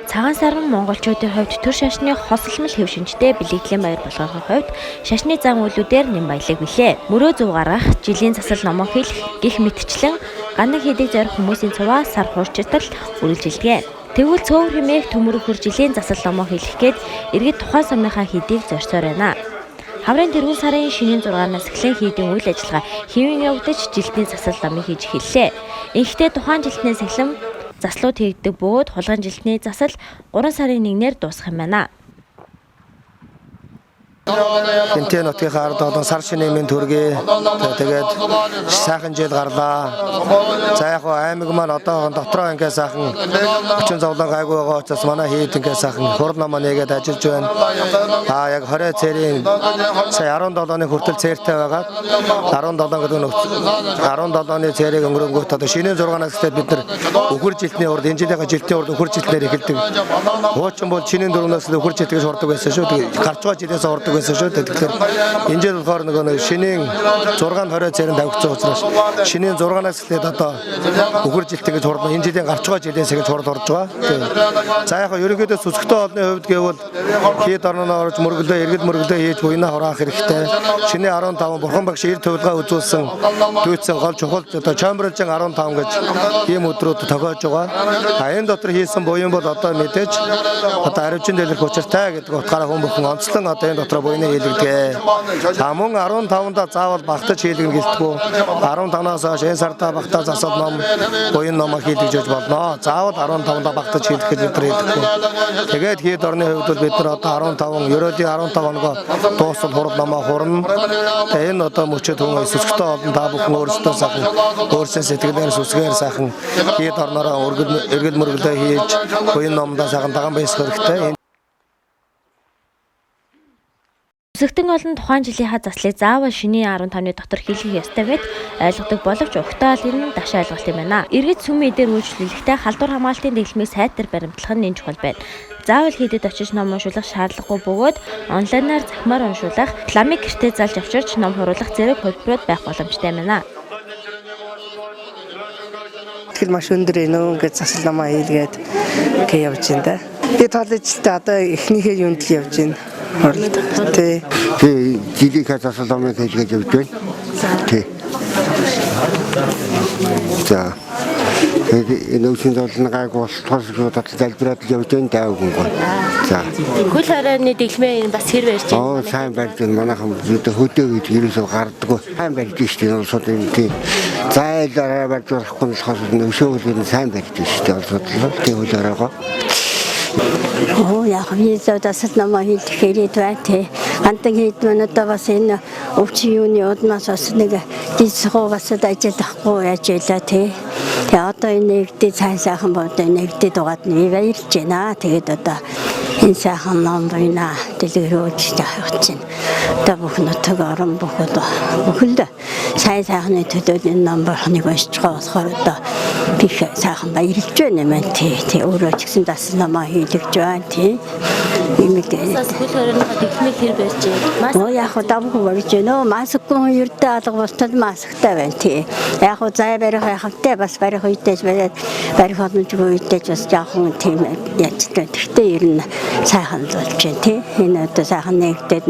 Цагаан саран монголчуудын хувьд төр шашны хосолмол хэв шинжтэй бэлэгдлийн баяр болгохын хувьд шашны зан үйлүүдээр нэм баялаг билээ. Мөрөө зүв гаргах, жилийн засал номон хэлэх, гих мэтчлэн гандан хийдэг зорих хүмүүсийн цуваа сар хуурчтал үргэлжилдэг. Тэгвэл цөөвөр хэмээх төмөр хөр жилийн засал номон хэлэх гээд иргэд тухайн сумынхаа хэдийг зорьсоор байна. Хаврын тэргүүн сарын шинийн 6-наас эхлэн хийдийн үйл ажиллагаа хэвэн явагдаж жилтний засал номыг хийж эхэллээ. Инхдээ тухайн жилтнээс эхлэн заслууд хийгдэг бөгөөд хулгайн жилтний засал 3 сарын 1-ээр дуусах юм байна. Энтэй нутгийн ард олон сар шинийн төргий тэгээд сайхан жил гарлаа. За яг аймаг маань одоо дотроо ингээ сайхан өчн зовлон гайгүй байгаа учраас манай хийд ингээ сайхан хурд намаа нэгээд ажиллаж байна. Яг 20 цэрийн сая 17-ны хүртэл цэртэй байгаа. 17 гэдэг нь 17-ны цэрийг өнгөрөнгөт одоо шинийн 6-наас эхлээд бид нар өхөр жилтний урд энэ жилийн жилтний урд өхөр жилтнээр эхэлдэг. Хуучин бол шинийн 4-наас өхөр жилтгээс урдаг байсан шүү. Гарч байгаа жилээс урдаг байсан шүү. Тэгэхээр энэ жил болохоор нөгөө шинийн 6-20 цэрэн тавигдсан учраас шинийн 6-наас эхлээд одоо өхөр жилтгээс хурд энэ жилийн гарч байгаа жилээс эхэлж хурд орж байгаа. За яг ерөнхийдөө сүсгтэй олны хувьд гэвэл хийд орноо орж мөргөлөө эргэл мөргөлөө хийж буйнаа хураах хэрэгтэй. Шинийн 15 бурхан багш ир төвлөгөө үзүүлсэн дүүцэн гол чухал одоо чамбарлжин 15 гэж ийм өдрүүд тохиож байгаа. Энэ дотор хийсэн буян бол одоо мэдээж одоо аривчин дэлгэрэх учиртай гэдэг утгаараа хүн бүхэн онцлон одоо энэ дотор буйнаа хийлэгдэе. Мөн 15-да заавал багтаж хийлгэн гэлтгүү. 15-наас хойш энэ сартаа багтаа засал ном буян номоо хийлгэж болно. Заавал 15-да багтаж хийлгэх гэж өдөр хийдэггүй. Тэгээд хийд орны хувьд бол бид нар одоо 15 ерөөлийн 15 хоногоо дуусал хурд номоо хурна. Тэгээд энэ одоо мөчөд хүн сүсгтэй олон та бүхэн өөрсдөө сайхан өөрсдөө сэтгэлээр сүсгээр сайхан хийд орноороо эргэл мөргөлөө хийж буян номдоо сайхан даган байсах хэрэгтэй. Сүсгтэн олон тухайн жилийнхаа заслыг заавал шинийн 15-ны дотор хийлгэх ёстой гэд ойлгодог боловч угтаал энэ даш ойлголт юм байна. Иргэд сүм мэдээр үйлчлүүлэхдээ халдвар хамгаалтын дэглэмийг сайтар баримтлах нь энэ чухал байна. Заавал хийдэд очиж ном уншуулах шаардлагагүй бөгөөд онлайнаар захимаар уншуулах, ламыг гэртээ залж авчирч ном хуруулах зэрэг хөлбөрөд байх боломжтой байна. Тэгэл маш өндөр ингээд засал намаа хийлгээд явж байна да. Би тоолжтой одоо эхнийхээ юунд л явж байна. Тий. Жилийн засал намаа хийлгээд явж байна. Тий. За. Энэ үеийн зовлон гайгүй болохоор залбираад явж байна даа үгүй. За. Хөл хорионы дэглэмээ бас хэр барьж байна? Сайн барьж байна. Манайхан хөдөө гэж ерөөсөө гардаггүй. Сайн барьж штеп энэ улсууд энэ тий. Зайлаараа барьж болохгүй болохоор өшөөгөл сайн барьж штеп улсууд л тий хөлөөрөө. Яг виза засал намаа хийлгэхэд байна тий. Гандан хийдмэн одоо бас энэ өвчин юуны удмаас бас нэг дисхоо бас ажиллахгүй яаж ялаа тий. Тэгээ одоо энэ нэгдээ сайхан бодоо нэгдээ дугаад нь баярлж байна. Тэгээд одоо энэ сайхан ном байна. Дэлгэрүүлж явах чинь. Одоо бүх нутаг орон бүхэл сайхны төдөө энэ ном болохыг уншиж байгаа болохоор одоо би сайхан баярлж байна юм тий. Тэг өөрөө ч гэсэн засал намаа хийлгэж байна тий. Имэгээ. Хөл хорионы дэглэмийг хэр барьж байна? Яг давгүй барьж байна. Масакгүй ердөө алга болтол масактай байна тий. Яг зай барих хавтай бас барих үедээ барих боломжгүй үедээ бас жоохон тийм яаж гэдэг. Гэхдээ ер нь сайхан болж байна тий. Энэ одоо сайхан нэгдээд